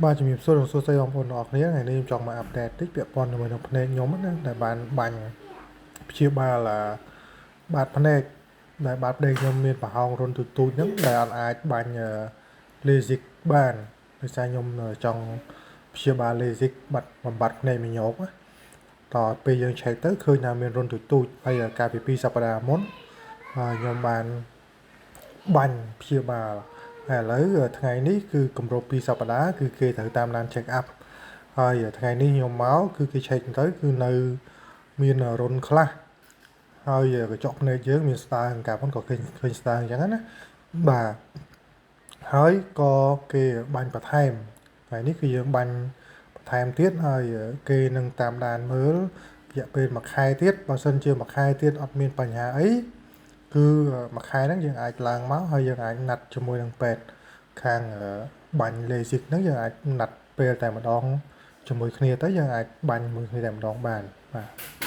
បាទជំរាបសួរលោកសួស្តីបងប្អូនទាំងអស់គ្នាថ្ងៃនេះខ្ញុំចង់មកអាប់ដេតតិចពាក់ព័ន្ធជាមួយនឹងភ្នែកខ្ញុំណាដែលបានបាញ់ព្យាបាលបាតភ្នែកដែលបាតភ្នែកខ្ញុំមានប្រហោងរុនទូចហ្នឹងដែលអត់អាចបាញ់LASIK បានដោយសារខ្ញុំចង់ព្យាបាល LASIK បាត់បំបត្តិភ្នែកមញោកណាតើពេលយើងឆែកទៅឃើញថាមានរុនទូចហើយកាលពី2សប្តាហ៍មុនខ្ញុំបានបាញ់ព្យាបាលឥឡូវថ្ងៃនេះគឺគម្រប់2សប្តាហ៍គឺគេត្រូវតាមដាន check up ហើយថ្ងៃនេះខ្ញុំមកគឺគេ check ទៅគឺនៅមានរុនខ្លះហើយកញ្ចក់ភ្នែកយើងមានស្តើងកាលមុនក៏ឃើញស្តើងអញ្ចឹងណាបាទហើយក៏គេបាញ់បន្ថែមថ្ងៃនេះគឺយើងបាញ់បន្ថែមទៀតហើយគេនឹងតាមដានមើលរយៈពេល1ខែទៀតបើសិនជាមួយខែទៀតអត់មានបញ្ហាអីគឺមួយខែហ្នឹងយើងអាចឡើងមកហើយយើងអាចណាត់ជាមួយនឹងពេទ្យខាងបាញ់ LASIK ហ្នឹងយើងអាចណាត់ពេលតែម្ដងជាមួយគ្នាទៅយើងអាចបាញ់មួយគ្នាតែម្ដងបានបាទ